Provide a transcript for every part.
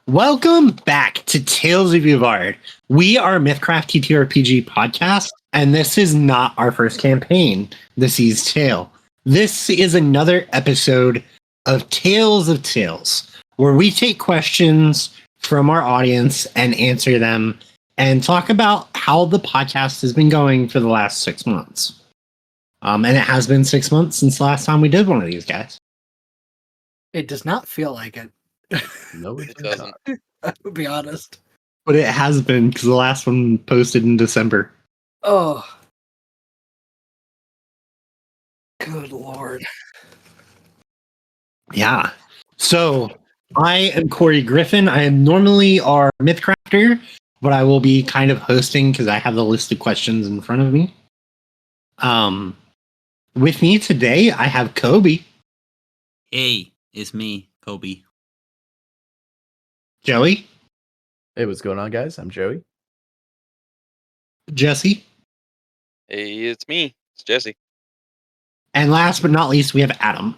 Welcome back to Tales of Yvard. We are a Mythcraft TTRPG podcast, and this is not our first campaign, The Sea's Tale. This is another episode of Tales of Tales, where we take questions from our audience and answer them and talk about how the podcast has been going for the last 6 months. And it has been 6 months since the last time we did one of these guys. It does not feel like it. No, it doesn't. I would be honest. But it has been, because the last one posted in December. Oh. Good Lord. Yeah. So, I am Corey Griffin. I am normally our Mythcrafter, but I will be kind of hosting because I have the list of questions in front of me. With me today, I have Kobe. Hey, it's me, Kobe. Joey. Hey, what's going on, guys? I'm Joey. Jesse. Hey, it's me. It's Jesse. And last but not least, we have Adam.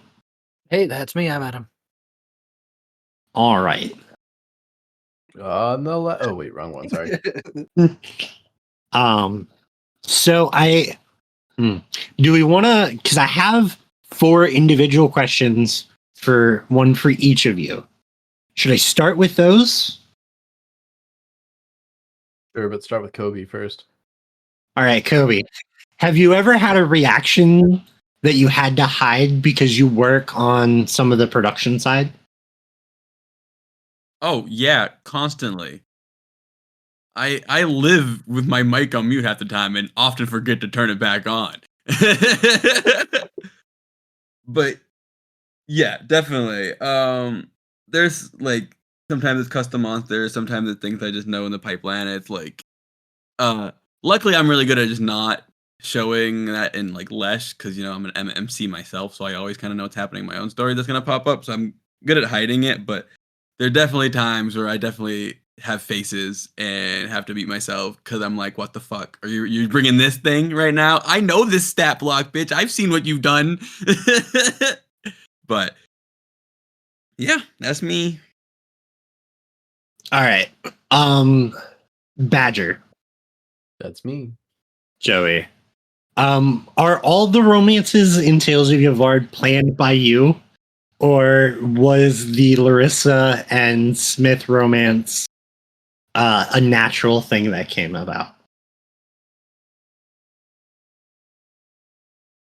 Hey, that's me. I'm Adam. All right. Oh wait, wrong one. Sorry. So do we want to, because I have 4 individual questions for one for each of you. Should I start with those? Sure, but start with Kobe first. All right, Kobe. Have you ever had a reaction that you had to hide because you work on some of the production side? Oh, yeah, constantly. I live with my mic on mute half the time and often forget to turn it back on. But yeah, definitely. There's like sometimes it's custom monsters, sometimes it's things I just know in the pipeline. It's like luckily I'm really good at just not showing that in like Lesh, because I'm an MC myself, so I always kind of know what's happening in my own story that's gonna pop up. So I'm good at hiding it, but there are definitely times where I definitely have faces and have to beat myself because I'm like, what the fuck? Are you bringing this thing right now? I know this stat block, bitch. I've seen what you've done. But yeah, that's me. All right. Badger. That's me. Joey. Are all the romances in Tales of Yvard planned by you? Or was the Larissa and Smith romance a natural thing that came about?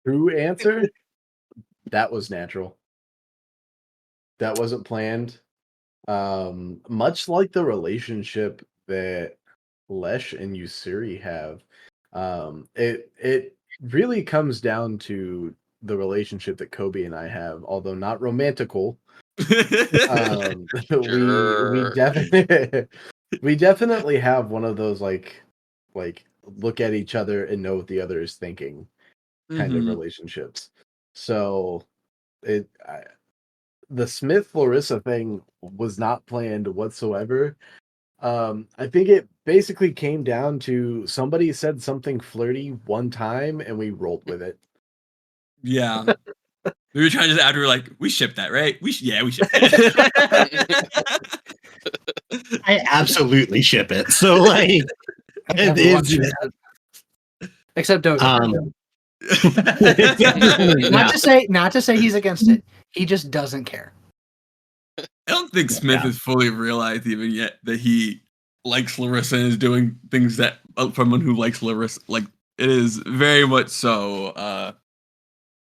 True answer. That was natural. That wasn't planned. Much like the relationship that Lesh and Usuri have, it really comes down to the relationship that Kobe and I have, although not romantical. Sure. We definitely have one of those like look at each other and know what the other is thinking kind of relationships. So the Smith Larissa thing was not planned whatsoever. I think it basically came down to somebody said something flirty one time and we rolled with it. Yeah. We were trying to just after we were like, we shipped that, right? We shipped it. I absolutely ship it. So like Except Doge. Yeah. Not to say he's against it. He just doesn't care. I don't think Smith has fully realized even yet that he likes Larissa and is doing things that from someone who likes Larissa. Like, it is very much so.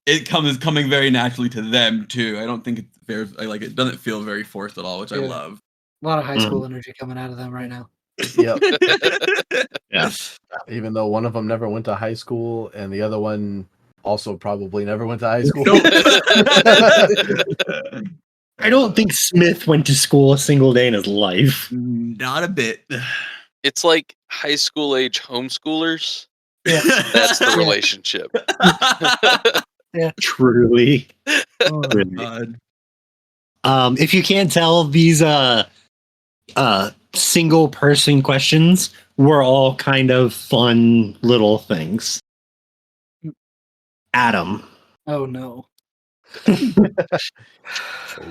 It coming very naturally to them too. I don't think it's very like it doesn't feel very forced at all, which I love. A lot of high school energy coming out of them right now. Yep. Yeah. Even though one of them never went to high school and the other one also probably never went to high school. I don't think Smith went to school a single day in his life. Not a bit. It's like high school age homeschoolers. Yeah. That's the relationship. Yeah. Truly. Oh, God. If you can't tell, these single person questions were all kind of fun little things. Adam. Oh no.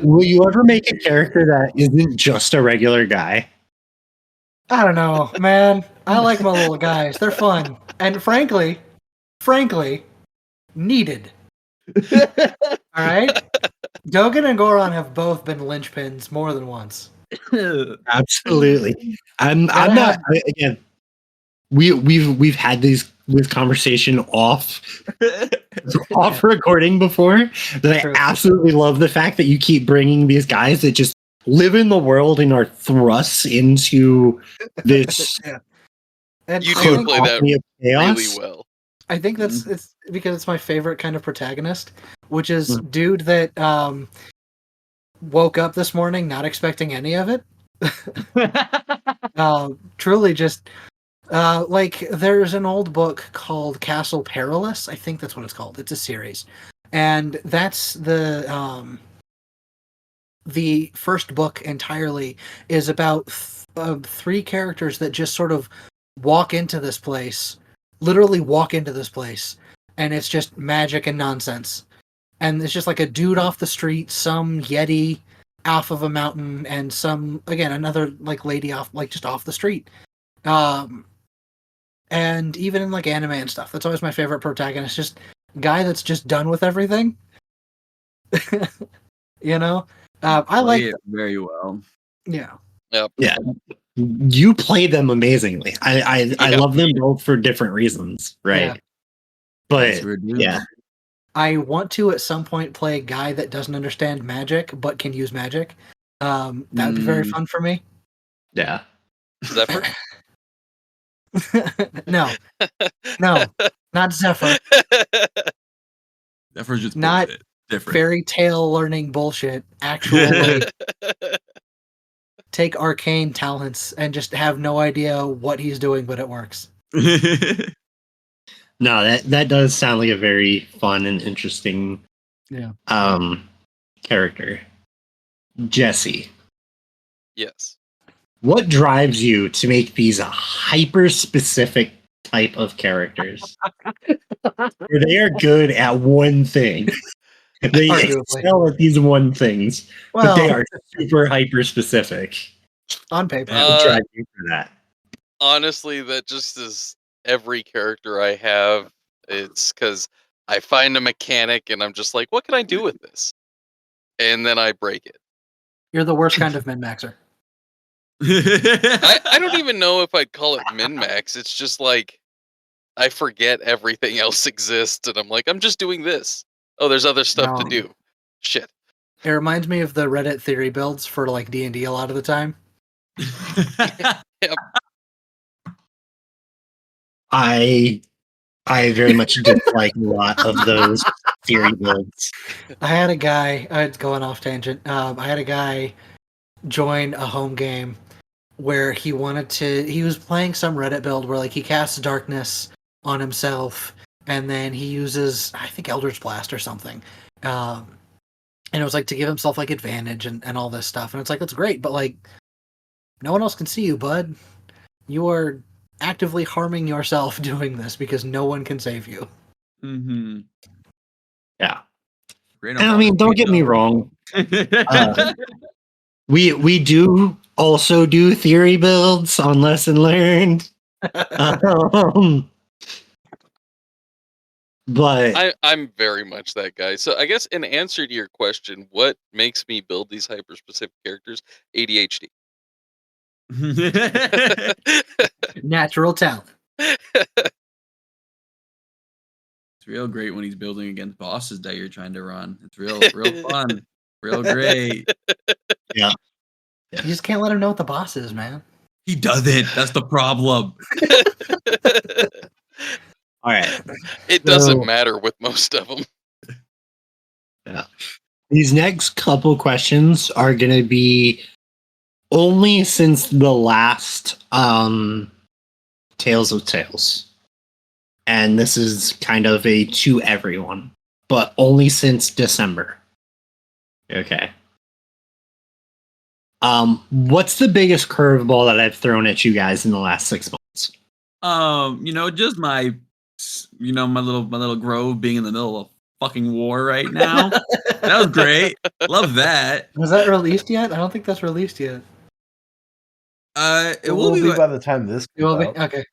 Will you ever make a character that isn't just a regular guy? I don't know, man. I like my little guys. They're fun. And frankly, needed. All right? Dogen and Goron have both been linchpins more than once. Absolutely. I'm Gotta not have- again. We've had this conversation off recording before that True. I absolutely love the fact that you keep bringing these guys that just live in the world and are thrust into this Yeah. And You I do think, play that cacophony of chaos. really well. I think it's because it's my favorite kind of protagonist, which is Mm. dude that woke up this morning not expecting any of it. Truly just like there's an old book called Castle Perilous. I think that's what it's called. It's a series. And that's the first book entirely is about three characters that just sort of literally walk into this place, and it's just magic and nonsense. And it's just like a dude off the street, some yeti off of a mountain, and another like lady off the street. And even in like anime and stuff, that's always my favorite protagonist. Just guy that's just done with everything. You know, I Play like it very well. yeah. Yeah. You play them amazingly. I Yeah. love them both for different reasons, right? Yeah. But That's weird, dude. yeah. I want to at some point play a guy that doesn't understand magic but can use magic. That would be very fun for me. Yeah. Zephyr? No, not Zephyr. That for just Not bullshit. Different. Fairy tale learning bullshit. Actual like, take arcane talents and just have no idea what he's doing, but it works. No, that does sound like a very fun and interesting character. Jesse, Yes. what drives you to make these a hyper specific type of characters? Where they are good at one thing. They Arguably. excel at these one things, but they Well, are super hyper specific. on paper. What drives you for that? Honestly, that just is every character I have. It's because I find a mechanic and I'm just like, what can I do with this? And then I break it. You're the worst kind of min-maxer. I don't even know if I'd call it min-max. It's just like I forget everything else exists and I'm like, I'm just doing this. Oh, there's other stuff to No. do. Shit. It reminds me of the Reddit theory builds for like D&D a lot of the time. I very much dislike a lot of those theory builds. I had a guy, it's going off tangent. I had a guy join a home game where he was playing some Reddit build where like he casts darkness on himself and then he uses, I think, Eldritch Blast or something. And it was like to give himself like advantage and all this stuff. And it's like, that's great, but like no one else can see you, bud. You are actively harming yourself doing this because no one can save you. Mm-hmm. Yeah. Great And I mean, don't get me wrong. We do also do theory builds on Lesson Learned. But I'm very much that guy. So I guess in answer to your question, what makes me build these hyper specific characters? ADHD. Natural talent. It's real great when he's building against bosses that you're trying to run. It's real fun. Real great. yeah. You just can't let him know what the boss is, man. He doesn't. That's the problem. All right. It doesn't matter with most of them. Yeah. These next couple questions are going to be only since the last Tales of Tales. And this is kind of a to everyone, but only since December. Okay. What's the biggest curveball that I've thrown at you guys in the last 6 months? Just my little grove being in the middle of fucking war right now. That was great. Love that. Was that released yet? I don't think that's released yet. It will be by the time this It will comes be? out. Okay.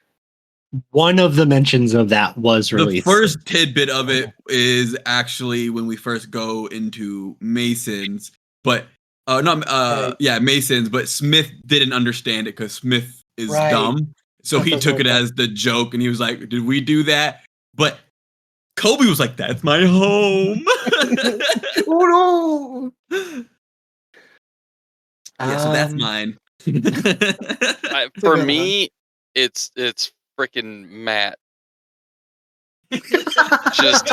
One of the mentions of that was the released. first tidbit of it is actually when we first go into Masons, but Right. yeah, Masons, but Smith didn't understand it because Smith is Right. dumm. So Smith he is took really it dumb. as the joke and he was like, did we do that? But Kobe was like, that's my home. Oh no! Yeah, so that's mine. For good me, it's freaking Matt. Just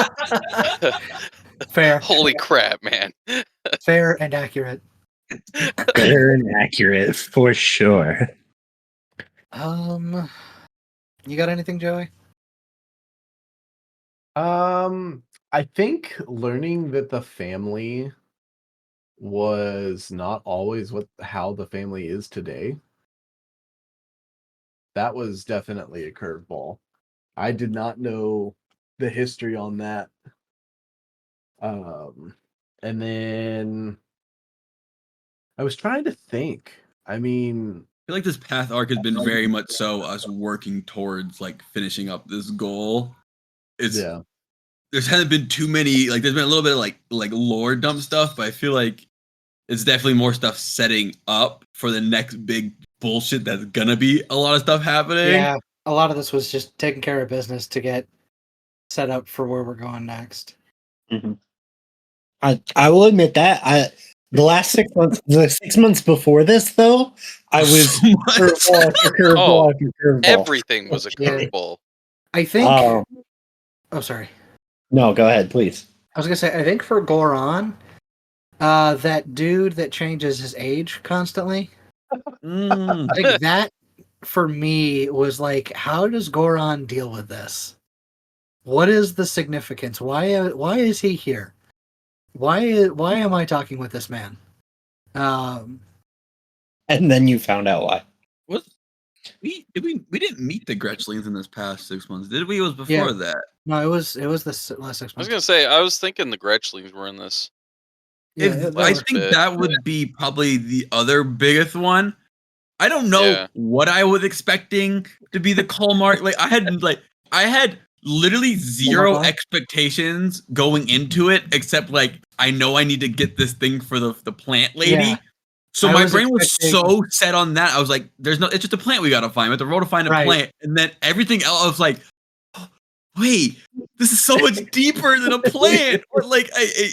Fair. holy crap, man. Fair and accurate. Fair and accurate for sure. You got anything, Joey? I think learning that the family was not always how the family is today. That was definitely a curveball. I did not know the history on that. And then I was trying to think. I mean, I feel like this path arc has been very much so us working towards like finishing up this goal. yeah. There's hasn't been too many, like there's been a little bit of like lore dump stuff, but I feel like it's definitely more stuff setting up for the next big bullshit that's gonna be a lot of stuff happening. Yeah, a lot of this was just taking care of business to get set up for where we're going next. Mm-hmm. I will admit that the last 6 months, the 6 months before this, though, I was curveball after curveball after curveball. Everything was a Yeah. curveball. I think. Oh, Sorry. no, go ahead, please. I was gonna say. I think for Goron, that dude that changes his age constantly. Mm. I think that for me was like, how does Goron deal with this? What is the significance? Why is he here? Why am I talking with this man? And then you found out why. What we didn't meet the Gretchlings in this past 6 months, did we? It was before Yeah. that. No, it was the last 6 I was months. gonna say, I was thinking the Gretchlings were in this. I think that would be probably the other biggest one. I don't know what I was expecting to be the Hallmark. Like I had literally zero expectations going into it, except like I know I need to get this thing for the plant lady. Yeah. So I my was brain was expecting- so set on that. I was like, it's just a plant we gotta find. We have to roll to find a Right. plant. And then everything else I was like, oh, wait, this is so much deeper than a plant. Or like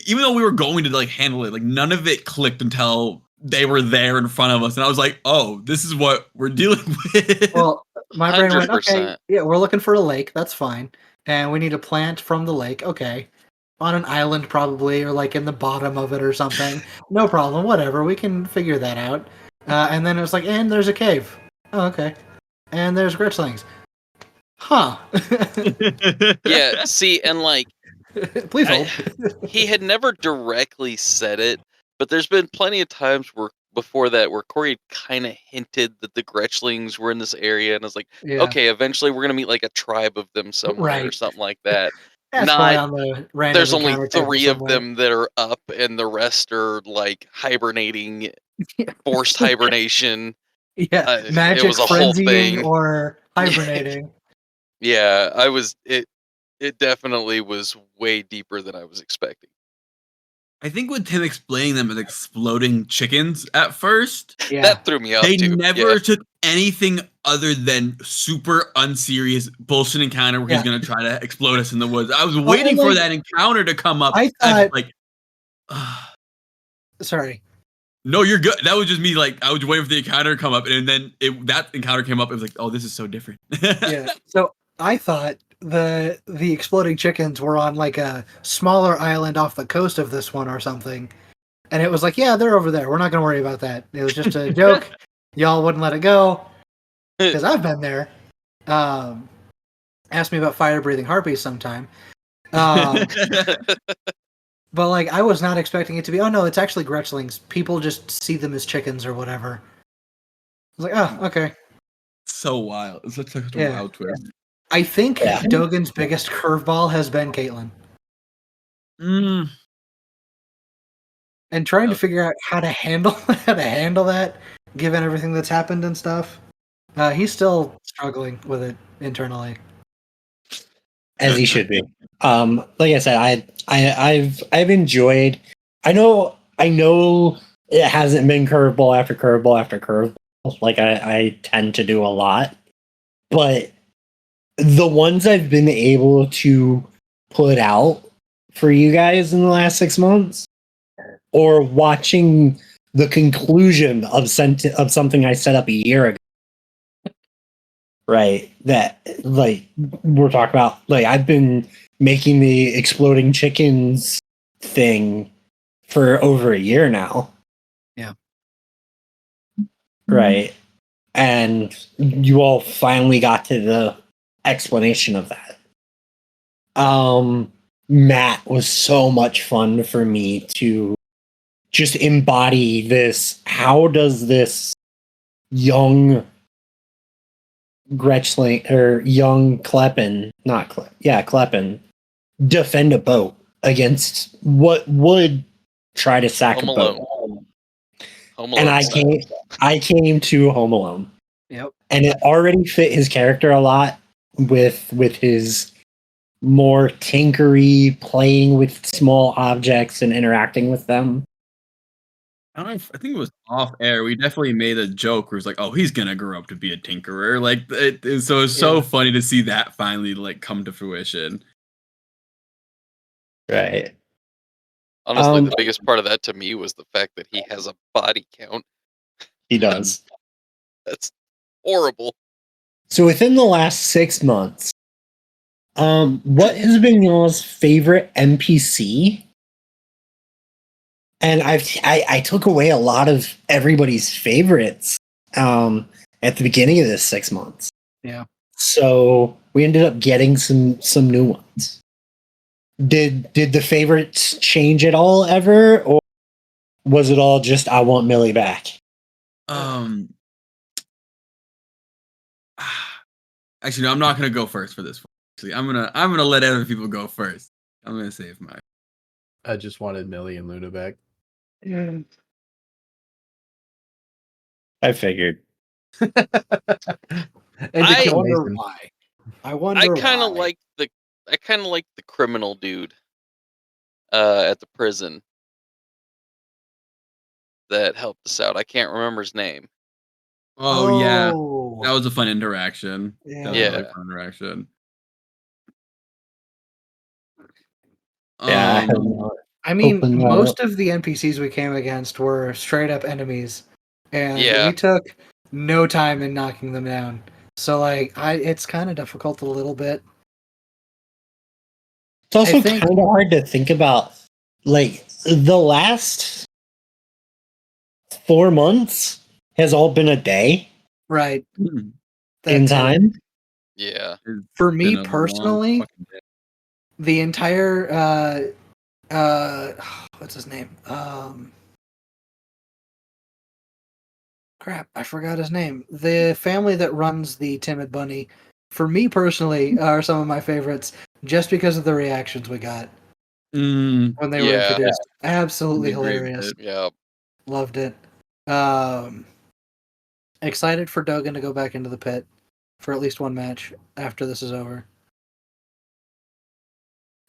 even though we were going to like handle it, like none of it clicked until they were there in front of us. And I was like, oh, this is what we're dealing with. Well, my brain went, okay, 100%. yeah, we're looking for a lake. That's fine. And we need a plant from the lake. Okay. On an island, probably, or like in the bottom of it or something. No problem. Whatever. We can figure that out. And then it was like, and there's a cave. Oh, okay. And there's Gretchlings. Huh. Yeah, see, and like, Please hold. he had never directly said it, but there's been plenty of times before that where Corey kind of hinted that the Gretchlings were in this area, and I was like, Yeah. okay, eventually we're gonna meet like a tribe of them somewhere or Right. something like that. That's probably on the random There's only encounter table 3 of somewhere. them that are up, and the rest are like hibernating, forced hibernation. Yeah. It Magic was a whole frenzying thing. or hibernating. Yeah, it definitely was way deeper than I was expecting. I think with him explaining them as exploding chickens at first, Yeah. That threw me off they too. never Yeah. took anything other than super unserious bullshit encounter where he's gonna try to explode us in the woods. I was waiting for that encounter to come up. I I was thought- like, Sorry. no, you're good. That was just me. Like I was waiting for the encounter to come up, and then that encounter came up. It was like, oh, this is so different. Yeah. So I thought the exploding chickens were on like a smaller island off the coast of this one or something. And it was like, yeah, they're over there. We're not going to worry about that. It was just a joke. Y'all wouldn't let it go because I've been there. Ask me about fire-breathing harpies sometime. But like, I was not expecting it to be, oh no, it's actually Gretchlings. People just see them as chickens or whatever. I was like, oh, okay. So wild. It's such a wild twist. I think Dogen's biggest curveball has been Caitlyn. and trying to Okay. figure out how to handle that, given everything that's happened and stuff. He's still struggling with it internally. As he should be. Like I said, I've enjoyed. I know it hasn't been curveball after curveball after curveball, like I tend to do a lot, but the ones I've been able to put out for you guys in the last 6 months, or watching the conclusion of something I set up a year ago. Right. That, like, we're talking about, like, I've been making the exploding chickens thing for over a year now. Yeah. Right. And you all finally got to the explanation of that. Matt was so much fun for me to just embody this. How does this young Gretchling or young Kleppen, not Kleppen, defend a boat against what would try to sack Home a boat? Alone. Home And Alone style. I came to Home Alone, Yep. and it already fit his character a lot with his more tinkery, playing with small objects and interacting with them. I don't know I think it was off air. We definitely made a joke where it's like, "Oh, he's gonna grow up to be a tinkerer." Like, it's so funny to see that finally like come to fruition. Right. Honestly, the biggest part of that to me was the fact that he has a body count. He does. That's horrible. So within the last 6 months, what has been y'all's favorite NPC? And I took away a lot of everybody's favorites at the beginning of this 6 months. Yeah. So we ended up getting some new ones. Did the favorites change at all ever, or was it all just I want Millie back? Actually, no, I'm not gonna go first for this one. Actually, I'm gonna let other people go first. I'm gonna save mine. I just wanted Millie and Luna back. I figured. And I to kill wonder Mason. why. I wonder I kind of why. like the criminal dude at the prison that helped us out. I can't remember his name. Oh yeah, that was a fun interaction. Yeah. That was a really Yeah. fun interaction. Yeah, I have Um, not I mean, opened that most up. of the NPCs we came against were straight up enemies, and Yeah. we took no time in knocking them down. So, like, it's kind of difficult a little bit. It's also I think- kind of hard to think about. Like, the last 4 months has all been a day Right. in That's it. time. Yeah. it's For me been a long personally, fucking day. the entire what's his name? Crap, I forgot his name. The family that runs the Timid Bunny, for me personally, are some of my favorites just because of the reactions we got when they were Yeah. introduced. Absolutely I agree with hilarious. it. Yeah. Loved it. Excited for Dogan to go back into the pit for at least one match after this is over.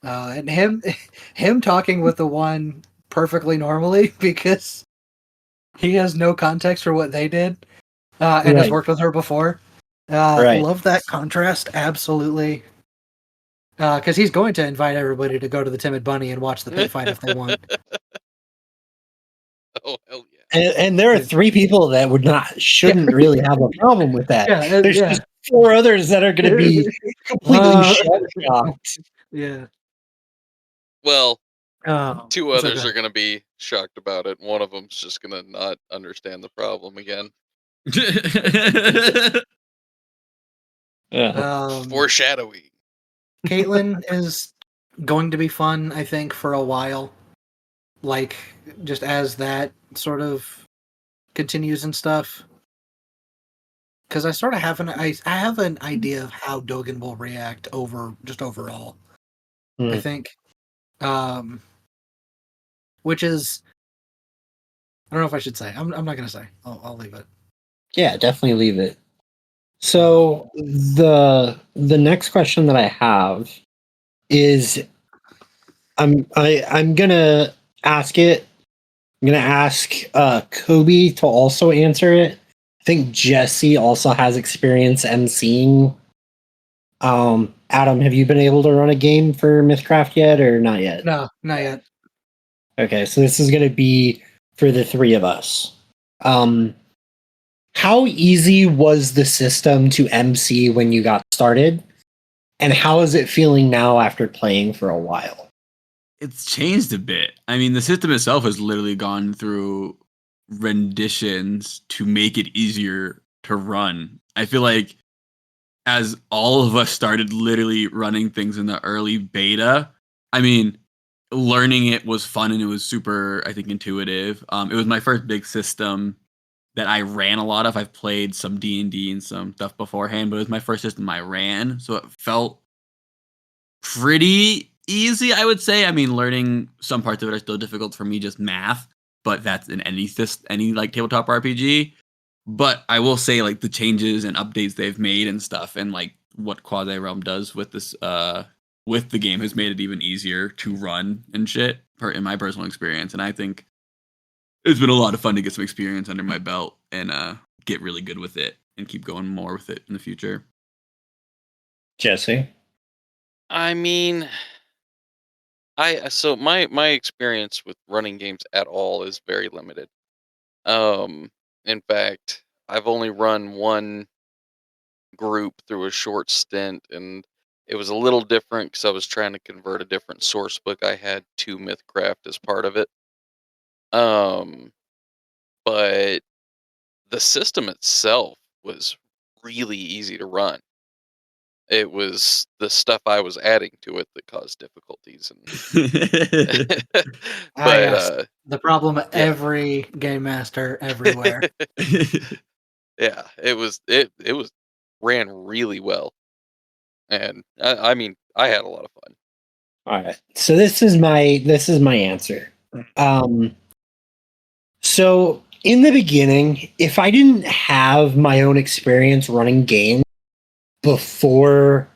And him talking with the one perfectly normally because he has no context for what they did and has Right. worked with her before. Right. Love that contrast, absolutely. Because he's going to invite everybody to go to the Timid Bunny and watch the pit fight if they want. Oh hell yeah. And there are 3 people that shouldn't really have a problem with that. Yeah, There's yeah. just 4 others that are going to be completely shell-shocked. Yeah. Well, Oh, 2 it's others okay. are gonna be shocked about it. One of them's just gonna not understand the problem again. Yeah. Foreshadowing. Caitlyn is going to be fun, I think, for a while. Like, just as that sort of continues and stuff. Because I sort of have I have an idea of how Dogan will react overall. I Hmm. think, which is I don't know if I should say. I'm not gonna say. I'll leave it. Yeah, definitely leave it. So the next question that I have is I'm gonna ask it. I'm gonna ask Kobe to also answer it. I think Jesse also has experience emceeing. Adam, have you been able to run a game for Mythcraft yet, or not yet? No, not yet. Okay, so this is gonna be for the three of us. How easy was the system to MC when you got started? And how is it feeling now after playing for a while? It's changed a bit. I mean, the system itself has literally gone through renditions to make it easier to run. I feel like as all of us started literally running things in the early beta, I mean, learning it was fun and it was super, I think, intuitive. It was my first big system that I ran a lot of. I've played some D&D and some stuff beforehand, but it was my first system I ran, so it felt pretty easy, I would say. I mean, learning some parts of it are still difficult for me, just math, but that's in any like tabletop RPG. But I will say, like, the changes and updates they've made and stuff, and like what Quasi Realm does with this with the game has made it even easier to run and shit, in my personal experience. And I think it's been a lot of fun to get some experience under my belt and get really good with it and keep going more with it in the future. Jesse? I mean, so my experience with running games at all is very limited. In fact, I've only run one group through a short stint, and it was a little different because I was trying to convert a different source book I had to Mythcraft as part of it. Um, but the system itself was really easy to run. It was the stuff I was adding to it that caused difficulties, and but Yes. The problem every game master everywhere. yeah, it was ran really well, and I mean I had a lot of fun. All right. So this is my answer. So in the beginning, if I didn't have my own experience running games before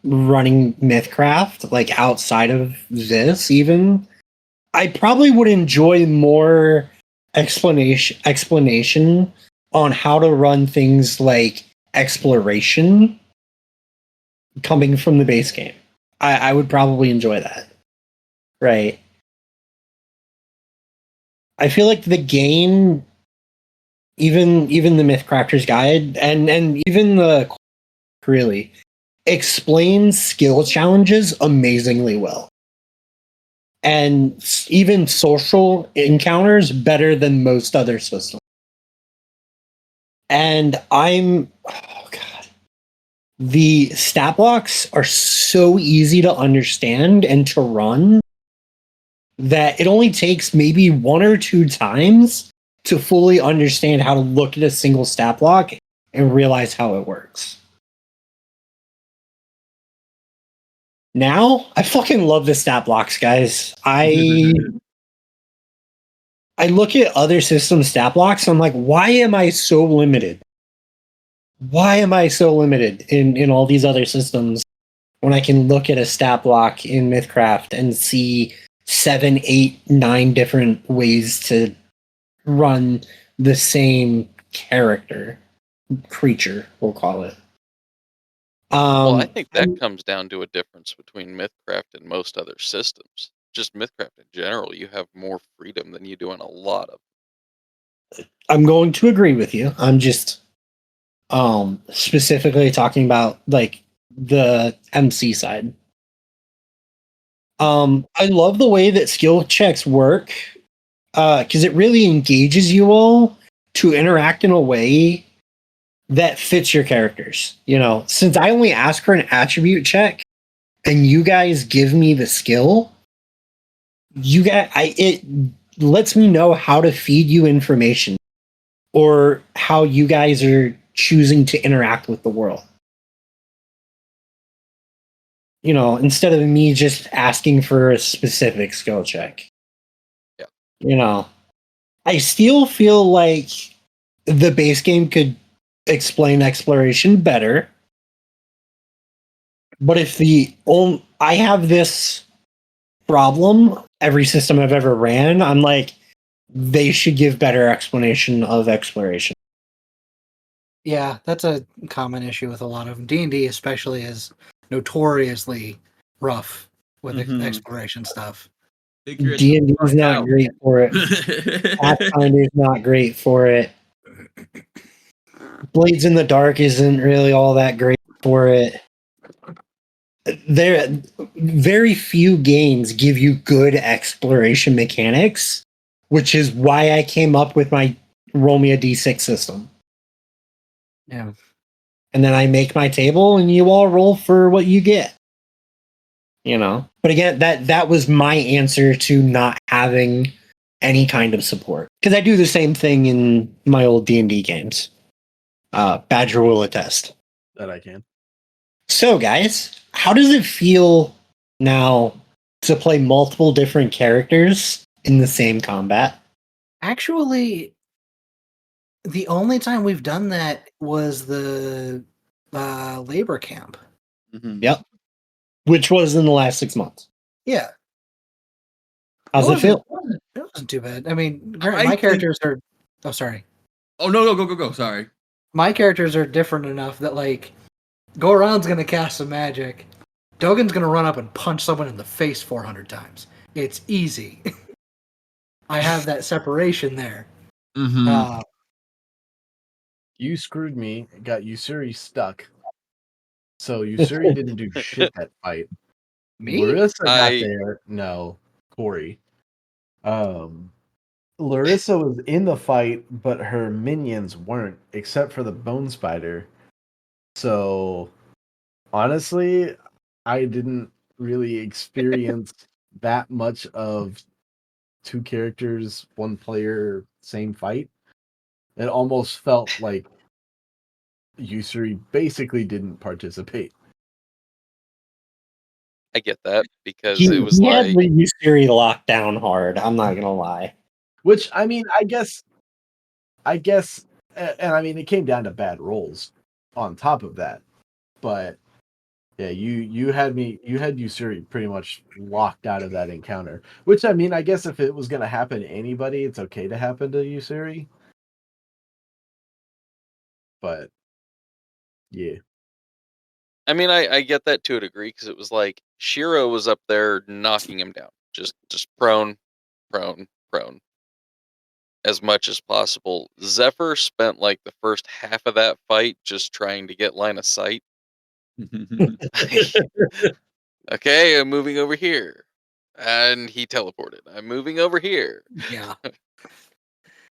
running Mythcraft, like outside of this even, I probably would enjoy more explanation on how to run things like exploration coming from the base game. I would probably enjoy that. Right. I feel like the game, even the Mythcrafter's Guide and even the really explains skill challenges amazingly well. And even social encounters better than most other systems. And oh god, the stat blocks are so easy to understand and to run that it only takes maybe one or two times to fully understand how to look at a single stat block and realize how it works. Now, I fucking love the stat blocks, guys. I look at other system stat blocks, I'm like, why am I so limited? Why am I so limited in all these other systems when I can look at a stat block in Mythcraft and see 7, 8, 9 different ways to run the same creature, we'll call it. Well, I think that comes down to a difference between Mythcraft and most other systems. Just Mythcraft in general, you have more freedom than you do in a lot of. I'm going to agree with you. I'm just specifically talking about like the MC side. I love the way that skill checks work because it really engages you all to interact in a way that fits your characters. You know, since I only ask for an attribute check and you guys give me the skill, it lets me know how to feed you information or how you guys are choosing to interact with the world. You know, instead of me just asking for a specific skill check. Yeah. You know, I still feel like the base game could explain exploration better. But if I have this problem every system I've ever ran, I'm like, they should give better explanation of exploration. Yeah, that's a common issue with a lot of them. D&D especially is notoriously rough with exploration stuff. D&D is not great for it. Pathfinder is not great for it. Blades in the Dark isn't really all that great for it. There, very few games give you good exploration mechanics, which is why I came up with my roll me a d6 system. Yeah. And then I make my table, and you all roll for what you get. You know, but again, that was my answer to not having any kind of support, because I do the same thing in my old D&D games. Badger will attest that I can. So, guys, how does it feel now to play multiple different characters in the same combat? Actually, the only time we've done that was the labor camp. Yep. Which was in the last 6 months. Yeah. How's it feel? It wasn't too bad. I mean, my characters are... Oh, sorry. Oh, no, go. Sorry. My characters are different enough that, like, Go-Around's going to cast some magic. Dogan's going to run up and punch someone in the face 400 times. It's easy. I have that separation there. You screwed me, got Yusuri stuck. So Yusuri didn't do shit that fight. Me? Larissa got there. No, Corey. Larissa was in the fight, but her minions weren't, except for the Bone Spider. So, honestly, I didn't really experience that much of two characters, one player, same fight. It almost felt like Yusuri basically didn't participate. I get that, because it was he like... had Yusuri locked down hard, I'm not gonna lie. Which, I mean, I guess, and I mean, it came down to bad rolls on top of that. But, yeah, you had Yusuri pretty much locked out of that encounter. Which, I mean, I guess if it was going to happen to anybody, it's okay to happen to Yusuri. But, yeah. I mean, I get that to a degree, because it was like Shiro was up there knocking him down, just prone, as much as possible. Zephyr spent like the first half of that fight just trying to get line of sight. Okay, I'm moving over here, and he teleported. I'm moving over here. Yeah.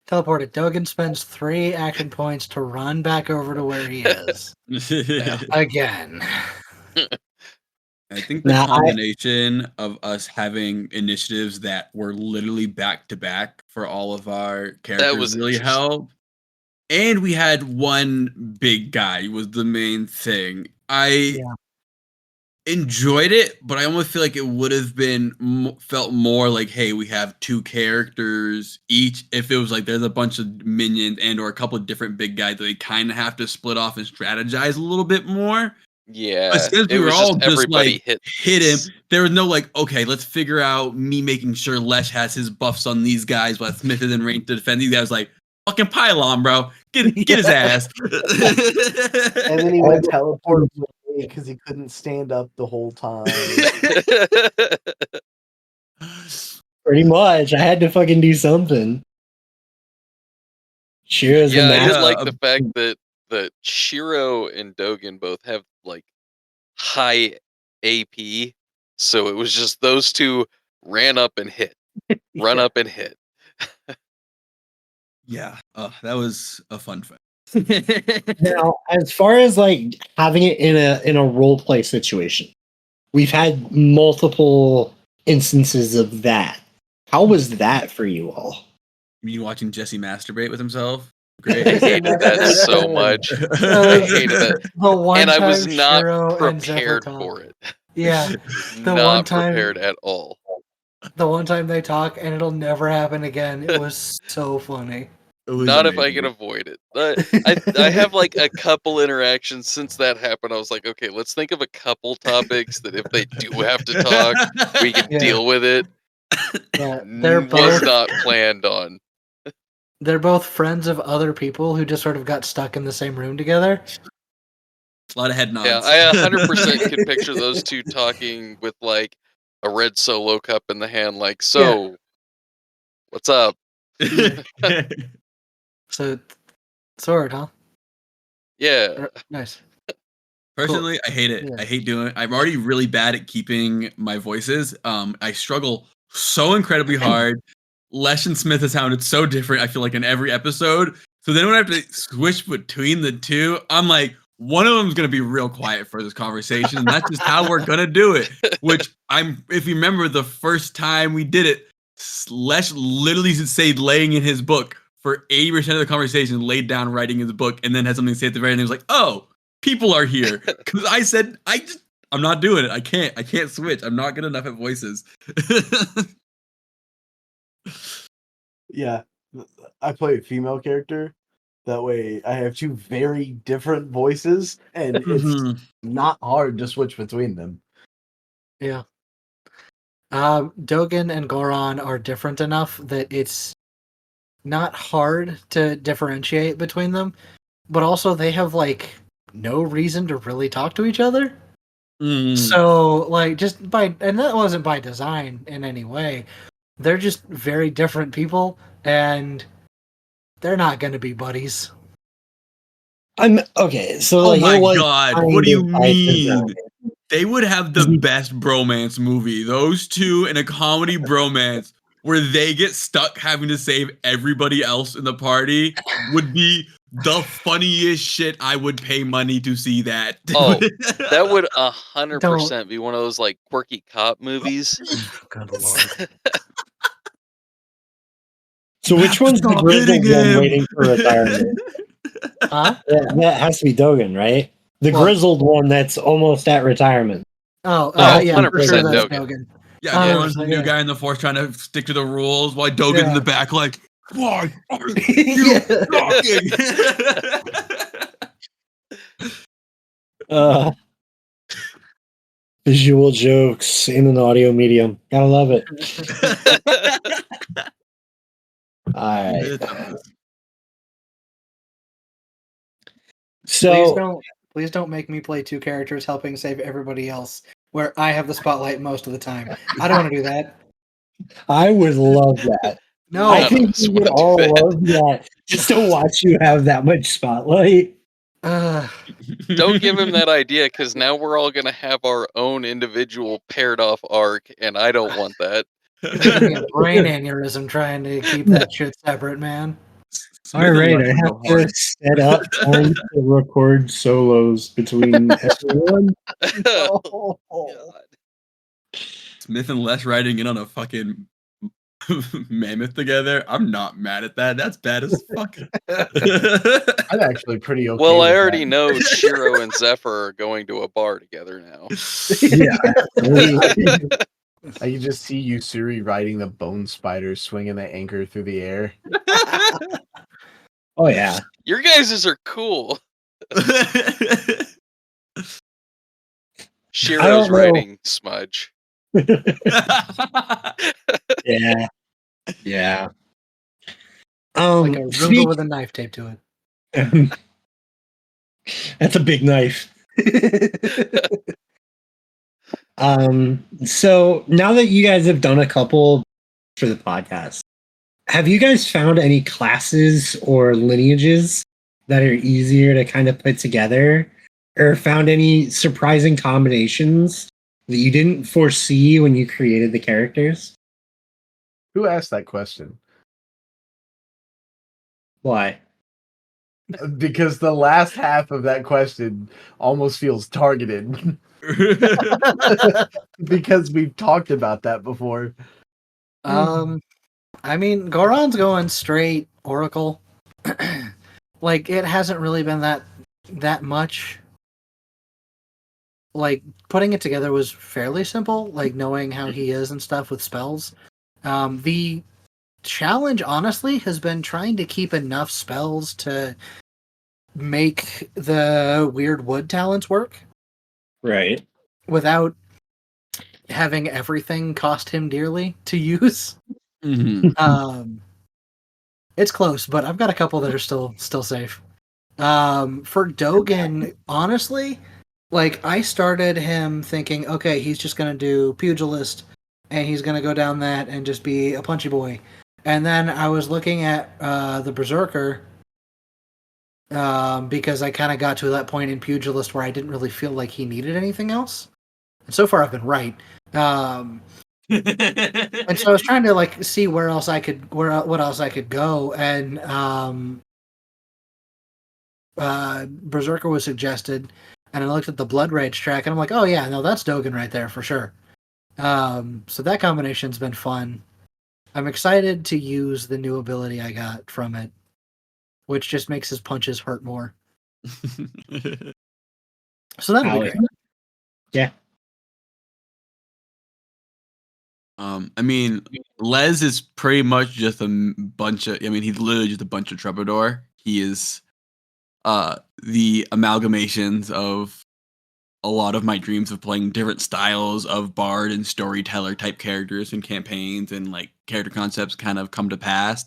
Teleported. Dogan spends 3 action points to run back over to where he is. Again. I think the combination of us having initiatives that were literally back to back for all of our characters really helped. And we had one big guy was the main thing. I enjoyed it, but I almost feel like it would have been felt more like, hey, we have 2 characters each. If it was like there's a bunch of minions and or a couple of different big guys that they kind of have to split off and strategize a little bit more. Yeah, but since we were all just like hit him, there was no like, okay, let's figure out me making sure Lesh has his buffs on these guys, while Smith is in range to defend these guys. Like, fucking pylon, bro, get his ass. And then he went teleport because he couldn't stand up the whole time. Pretty much, I had to fucking do something. Shiro's I did like the fact that Shiro and Dogan both have like high AP, so it was just those two ran up and hit, run up and hit. Yeah, that was a fun fact. Now, as far as like having it in a role play situation, we've had multiple instances of that. How was that for you all? You watching Jesse masturbate with himself? Great. I hated that so much. I hated that. And I was not prepared for it. Yeah. Not prepared at all. The one time they talk, and it'll never happen again. It was so funny. It was Not if I can amazing. avoid it. I have like a couple interactions since that happened. I was like, okay, let's think of a couple topics that if they do have to talk, we can Yeah. deal with it. Yeah, they're Was both not planned on. they're both friends of other people who just sort of got stuck in the same room together. A lot of head nods. Yeah, I 100% could picture those two talking with like a red Solo cup in the hand, like, so, what's up? So, sword, huh? Yeah. Nice. Personally, I hate it. Yeah. I hate doing it. I'm already really bad at keeping my voices. I struggle so incredibly hard. Lesh and Smith has sounded so different, I feel like, in every episode. So then when I have to switch between the two, I'm like, one of them's gonna be real quiet for this conversation, and that's just how we're gonna do it. Which if you remember the first time we did it, Lesh literally stayed laying in his book for 80% of the conversation, laid down writing his book, and then had something to say at the very end. He was like, "Oh, people are here," because I said I'm not doing it. I can't switch. I'm not good enough at voices. Yeah, I play a female character. That way, I have two very different voices, and it's not hard to switch between them. Yeah. Dogen and Goron are different enough that it's not hard to differentiate between them, but also they have like no reason to really talk to each other. So like and that wasn't by design in any way. They're just very different people, and they're not going to be buddies. I'm okay. So Oh like, my it was god! kind What do you of by design. mean? They would have the best bromance movie. Those two in a comedy bromance where they get stuck having to save everybody else in the party would be the funniest shit. I would pay money to see that. Oh, that would 100% be one of those like quirky cop movies. Good lord. So which one's the Stop grizzled hitting one him. waiting for retirement? Huh? That has to be Dogen, right? The What? grizzled one that's almost at retirement. Oh, Oh, yeah, for 100% sure that's Dogen. Dogen. Yeah, Goron's the 100%, new yeah. guy in the force trying to stick to the rules while Dogen's in the back like, why are you talking? Visual jokes in an audio medium. Gotta love it. All right. So please don't make me play two characters helping save everybody else, where I have the spotlight most of the time. I don't want to do that. I would love that. No, I think we would all love that. Just to watch you have that much spotlight. Don't give him that idea, because now we're all gonna have our own individual paired off arc, and I don't want that. Give me a brain aneurysm trying to keep that shit separate, man. All right, I have to set up time to record solos between everyone. Oh, God. Smith and Les riding in on a fucking mammoth together. I'm not mad at that. That's bad as fuck. I'm actually pretty okay. Well, I with already that. know Shiro and Zephyr are going to a bar together now. Yeah. I can just see Yusuri riding the bone spider, swinging the anchor through the air. Oh yeah. Your guys's are cool. Shiro's riding Smudge. Yeah. Yeah. Like a Roomba with a knife taped to it. That's a big knife. So now that you guys have done a couple for the podcast, have you guys found any classes or lineages that are easier to kind of put together, or found any surprising combinations that you didn't foresee when you created the characters? Who asked that question? Why? Because the last half of that question almost feels targeted. Because we've talked about that before. I mean, Goron's going straight Oracle. Like, it hasn't really been that much. like putting it together was fairly simple, like knowing how he is and stuff with spells. The challenge, honestly, has been trying to keep enough spells to make the weird wood talents work Right. without having everything cost him dearly to use. Mhm. It's close, but I've got a couple that are still safe. For Dogen, honestly, like I started him thinking, okay, he's just gonna do pugilist, and he's gonna go down that and just be a punchy boy. And then I was looking at the Berserker because I kind of got to that point in pugilist where I didn't really feel like he needed anything else. And so far, I've been right. And so I was trying to like see where else I could, what else I could go, and Berserker was suggested, and I looked at the Blood Rage track, and I'm like, oh yeah, no, that's Dogen right there for sure. So that combination's been fun. I'm excited to use the new ability I got from it, which just makes his punches hurt more. So that'll be Alex. great. Yeah. I mean, Les is pretty much just a bunch of. I mean, he's literally just a bunch of troubadour. He is the amalgamations of a lot of my dreams of playing different styles of bard and storyteller type characters and campaigns and like character concepts kind of come to pass.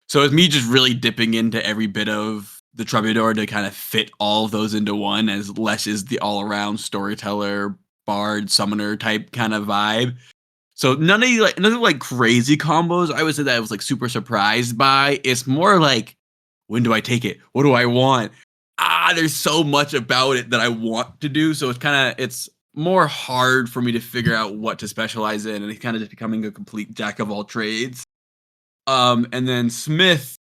So it's me just really dipping into every bit of the troubadour to kind of fit all of those into one, as Les is the all around storyteller, bard, summoner type kind of vibe. So none of like crazy combos I would say that I was like super surprised by. It's more like, when do I take it? What do I want? There's so much about it that I want to do. So it's more hard for me to figure out what to specialize in, and it's kind of just becoming a complete jack of all trades. And then Smith,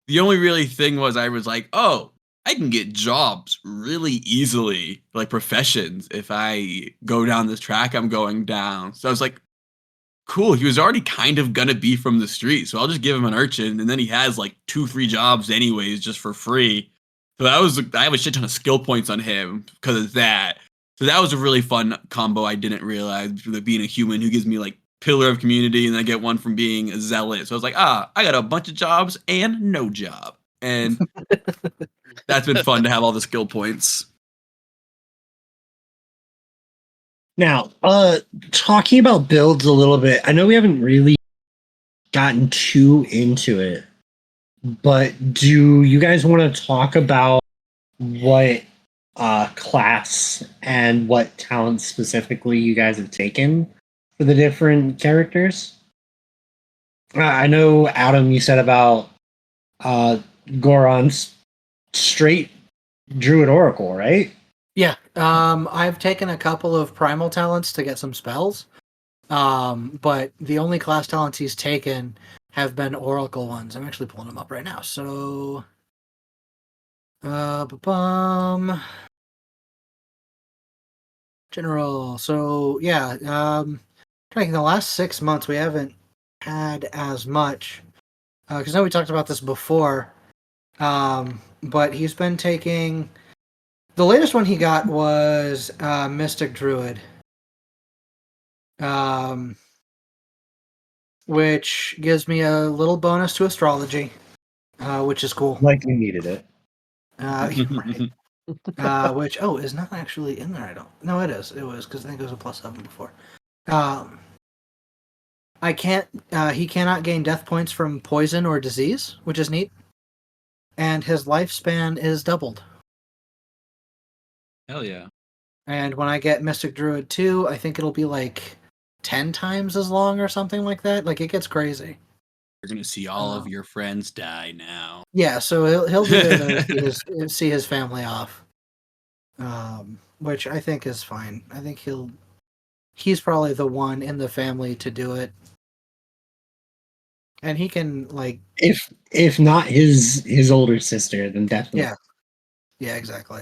the only really thing was I was like, oh, I can get jobs really easily, like professions, if I go down this track I'm going down. So I was like, cool, he was already kind of gonna be from the street, so I'll just give him an urchin, and then he has like 2-3 jobs anyways just for free. So I have a shit ton of skill points on him because of that. So that was a really fun combo I didn't realize, being a human who gives me like pillar of community, and I get one from being a zealot. So I was like, I got a bunch of jobs and no job. And that's been fun to have all the skill points. Now, talking about builds a little bit, I know we haven't really gotten too into it, but do you guys want to talk about what class and what talents specifically you guys have taken for the different characters? I know, Adam, you said about Goron's straight Druid Oracle, right? Yeah. I've taken a couple of primal talents to get some spells. But the only class talents he's taken have been Oracle ones. I'm actually pulling them up right now. So general. So yeah, in the last 6 months we haven't had as much. Because I know we talked about this before. But he's been taking, the latest one he got was Mystic Druid. Which gives me a little bonus to astrology, which is cool. Like we needed it. Right. Which is not actually in there. I don't. No, it is. It was because I think it was a +7 before. I can't. He cannot gain death points from poison or disease, which is neat. And his lifespan is doubled. Hell yeah. And when I get Mystic Druid 2, I think it'll be like 10 times as long or something like that. Like, it gets crazy. You're gonna see all of your friends die now. Yeah, so he'll be there to see his family off, which I think is fine. I think he's probably the one in the family to do it, and he can like if not his older sister, then definitely. Yeah, exactly.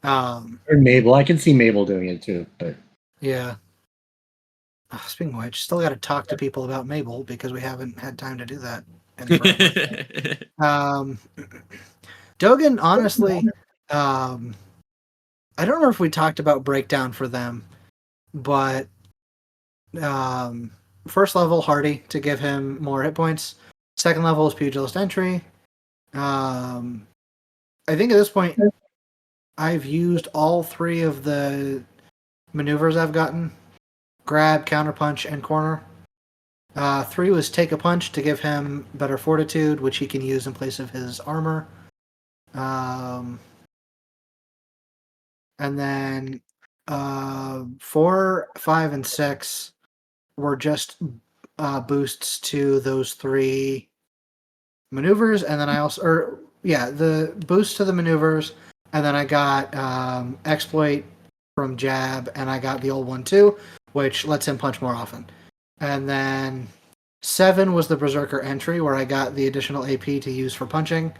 Or Mabel, I can see Mabel doing it too, but yeah. Speaking of which, still got to talk to people about Mabel because we haven't had time to do that in forever. Dogen, honestly, I don't know if we talked about breakdown for them, but first level Hardy to give him more hit points. Second level is Pugilist Entry. I think at this point I've used all 3 of the maneuvers I've gotten: grab, counterpunch, and corner. 3 was take a punch to give him better fortitude, which he can use in place of his armor. And then 4, 5, and 6 were just boosts to those 3 maneuvers, and then I also, the boost to the maneuvers, and then I got exploit from jab, and I got the old one too, which lets him punch more often. And then 7 was the Berserker entry, where I got the additional AP to use for punching,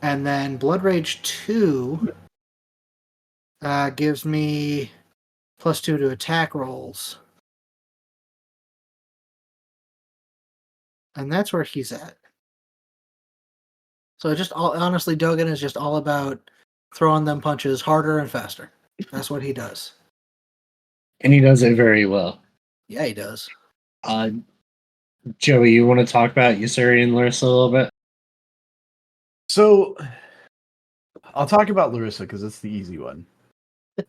and then Blood Rage 2 gives me +2 to attack rolls. And that's where he's at. So honestly, Dogen is just all about throwing them punches harder and faster. That's what he does. And he does it very well. Yeah, he does. Joey, you want to talk about Yusuri and Larissa a little bit? So I'll talk about Larissa because it's the easy one.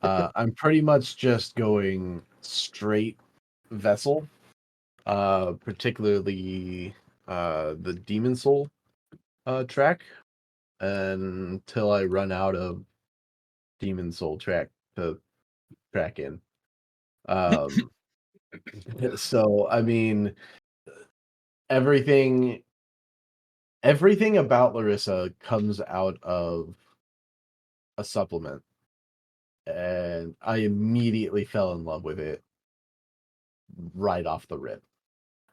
I'm pretty much just going straight Vessel, particularly the Demon Soul track, until I run out of Demon Soul track to track in. So I mean, everything about Larissa comes out of a supplement, and I immediately fell in love with it right off the rip.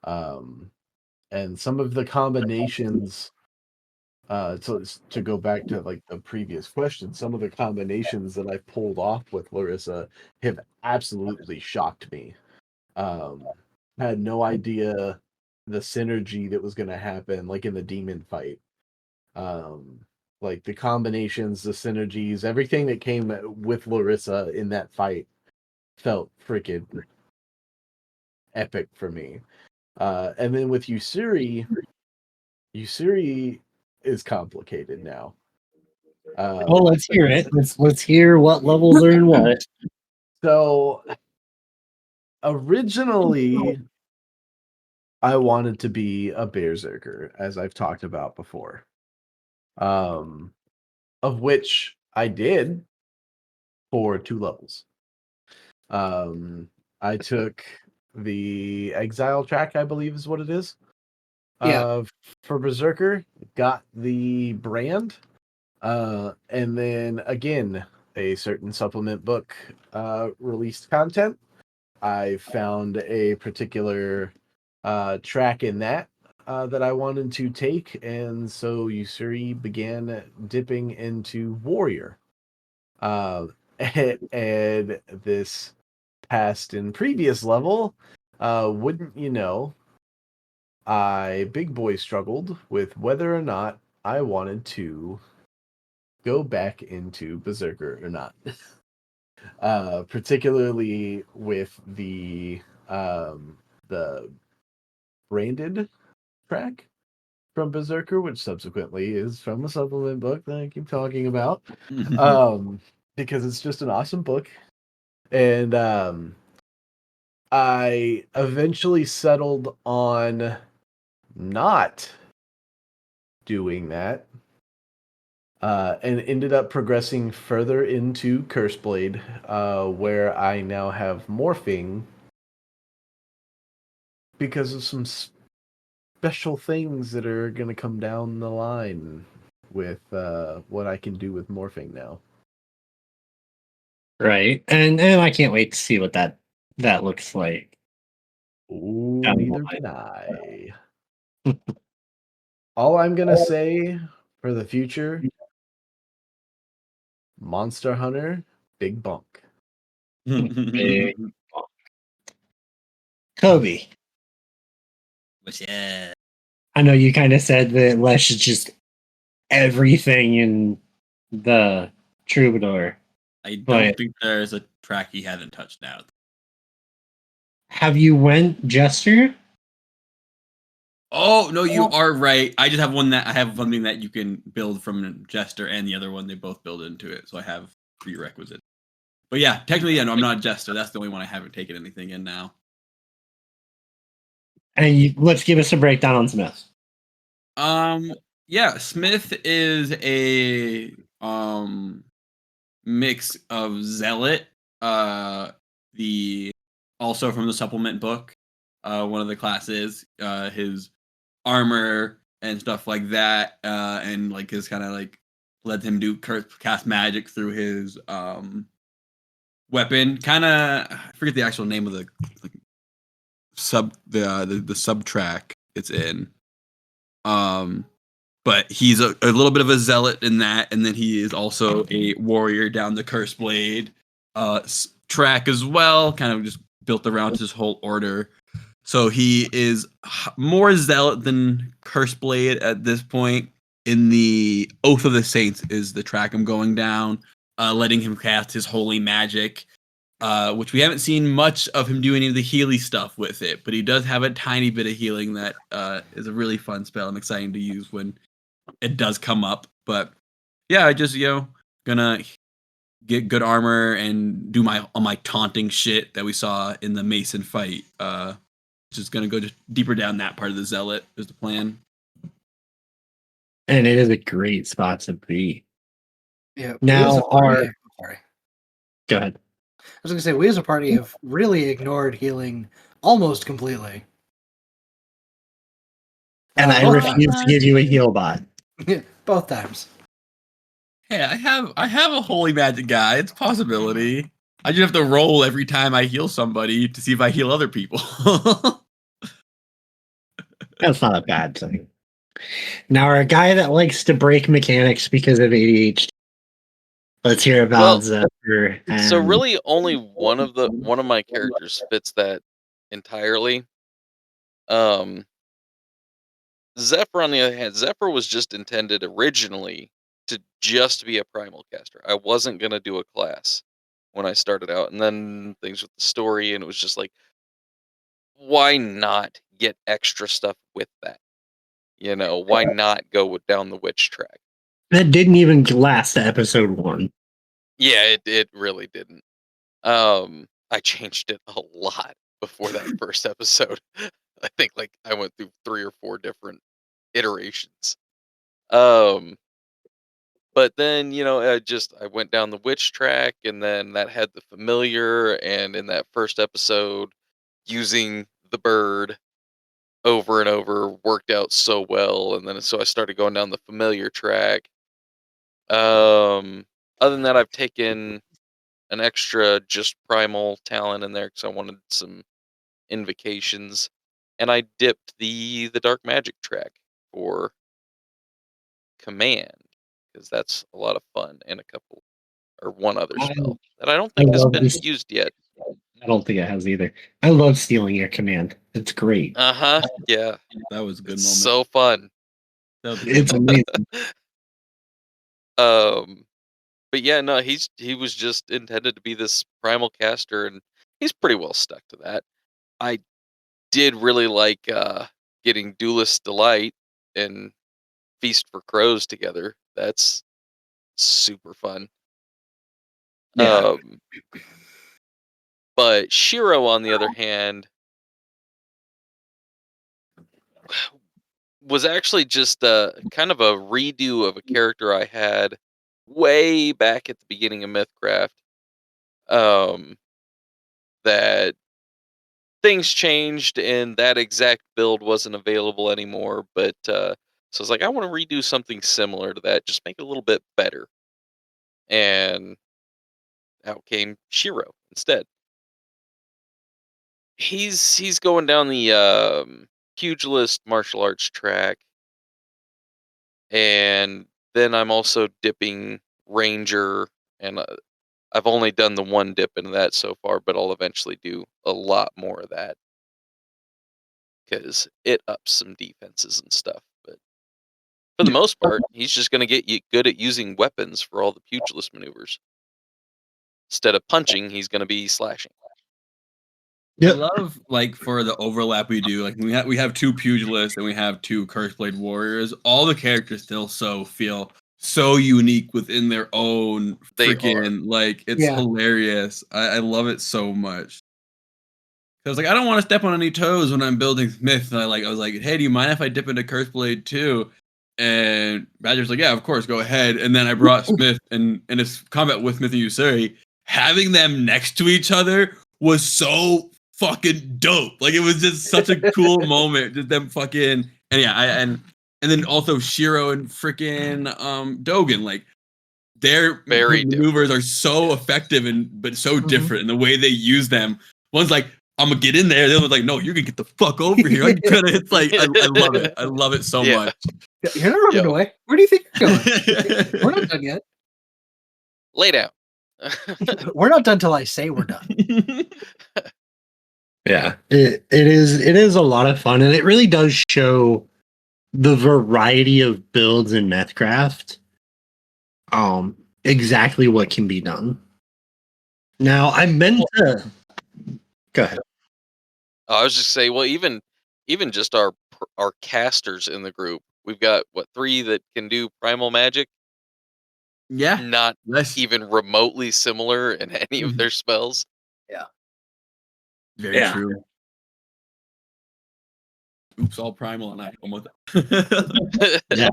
And some of the combinations, to go back to like the previous question, some of the combinations that I pulled off with Larissa have absolutely shocked me. Had no idea the synergy that was going to happen, like in the demon fight. Like the combinations, the synergies, everything that came with Larissa in that fight felt freaking epic for me. And then with Yusuri is complicated now. Well, let's hear it. Let's hear what levels are in what. So originally, I wanted to be a berserker, as I've talked about before. Of which I did for 2 levels. I took the exile track, I believe is what it is. Yeah. For berserker, got the brand, and then again a certain supplement book released content. I found a particular track in that that I wanted to take, and so Yusuri began dipping into warrior. And this past and previous level, wouldn't you know, I big boy struggled with whether or not I wanted to go back into Berserker or not. Particularly with the branded track from Berserker, which subsequently is from a supplement book that I keep talking about. Because it's just an awesome book. And I eventually settled on not doing that, and ended up progressing further into Curseblade, where I now have morphing because of some special things that are going to come down the line with what I can do with morphing now. Right. And I can't wait to see what that looks like. Ooh, Down the neither line. can I. All I'm going to say for the future, Monster Hunter, Big Bunk. Big bump. Kobe, Yeah. I know you kind of said that Lesh is just everything in the Troubadour. I don't But think there's a track he hasn't touched now. have you went Jester? Oh no, you are right. I just have I have something that you can build from Jester, and the other one they both build into it. So I have prerequisites. But yeah, technically, yeah, no, I'm not a Jester. That's the only one I haven't taken anything in now. And let's give us a breakdown on Smith. Yeah, Smith is a mix of Zealot, the also from the supplement book, one of the classes, his armor and stuff like that, and like his kind of like lets him cast magic through his weapon. Kind of, I forget the actual name of the the sub track it's in. But he's a little bit of a zealot in that, and then he is also a warrior down the curse blade track as well, kind of just built around his whole order. So he is more zealot than curse blade at this point. In the Oath of the Saints is the track I'm going down, letting him cast his holy magic, which we haven't seen much of him do any of the Healy stuff with it, but he does have a tiny bit of healing that is a really fun spell and exciting to use when it does come up. But yeah, I just gonna get good armor and do my taunting shit that we saw in the Mason fight. Just gonna go just deeper down that part of the zealot is the plan. And it is a great spot to be. Yeah. Now, Sorry. Go ahead. I was going to say, we as a party have really ignored healing almost completely. And I refuse to give you a heal bot. Both times. Hey, I have a holy magic guy. It's a possibility. I just have to roll every time I heal somebody to see if I heal other people. That's not a bad thing. Now, a guy that likes to break mechanics because of ADHD. Let's hear about Zephyr. So really, only one of my characters fits that entirely. Zephyr, on the other hand, Zephyr was just intended originally to just be a primal caster. I wasn't gonna do a class when I started out, and then things with the story, and it was just like, why not get extra stuff with that? Why not go down the witch track? That didn't even last to episode 1. Yeah, it really didn't. I changed it a lot before that first episode. I think like I went through 3 or 4 different iterations. But then, I went down the witch track, and then that had the familiar, and in that first episode, using the bird over and over worked out so well, and then so I started going down the familiar track. Other than that, I've taken an extra just primal talent in there because I wanted some invocations, and I dipped the dark magic track for command because that's a lot of fun, and a couple or one other spell that I don't think has been used yet. I don't think it has either. I love stealing your command. It's great. Yeah, That was a good it's moment. so fun. It's amazing. But yeah, no, he was just intended to be this primal caster, and he's pretty well stuck to that. I did really like getting Duelist Delight and Feast for Crows together. That's super fun. Yeah. But Shiro, on the other hand, was actually just kind of a redo of a character I had way back at the beginning of Mythcraft. That things changed and that exact build wasn't available anymore. But so I was like, I want to redo something similar to that, just make it a little bit better. And out came Shiro instead. He's going down the pugilist martial arts track, and then I'm also dipping ranger, and I've only done the one dip into that so far, but I'll eventually do a lot more of that because it ups some defenses and stuff. But for the most part, he's just going to get good at using weapons for all the pugilist maneuvers. instead of punching, he's going to be slashing. Yep. I love like for the overlap we do. Like we have 2 pugilists and we have 2 curse blade warriors. All the characters still feel so unique within their own They freaking like it's Yeah. hilarious. I love it so much. I was like, I don't want to step on any toes when I'm building Smith. And I was like, hey, do you mind if I dip into Curse Blade too? And Badger's like, yeah, of course, go ahead. And then I brought Smith and in his combat with Smith and Usuri, having them next to each other was so fucking dope. Like it was just such a cool moment. Just them fucking and then also Shiro and freaking Dogen, like their Very maneuvers are so effective but so different in the way they use them. One's like, I'm gonna get in there. The other one's like, no, you're gonna get the fuck over here. It's like I love it. I love it so much. You're not running away. Where do you think you're going? We're not done yet. Lay down. We're not done till I say we're done. Yeah, it is a lot of fun, and it really does show the variety of builds in Mythcraft. Exactly what can be done. Now, I meant to go ahead. I was just say, well, even just our casters in the group, we've got 3 that can do primal magic. Yeah, Not even remotely similar in any of their spells. Yeah. Very true. Oops, all primal and I almost. Yeah.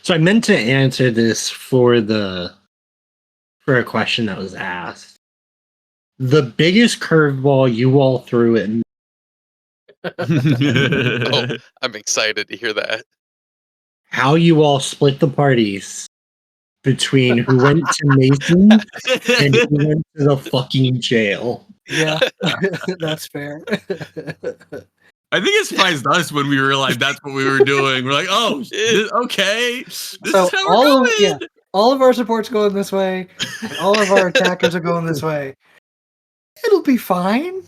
So I meant to answer this for a question that was asked. The biggest curveball you all threw at me. Oh, I'm excited to hear that. How you all split the parties between who went to Mason and who went to the fucking jail. Yeah, that's fair. I think it surprised us when we realized that's what we were doing. We're like, oh, okay. This So is how we're going. all of our support's going this way, and all of our attackers are going this way. It'll be fine.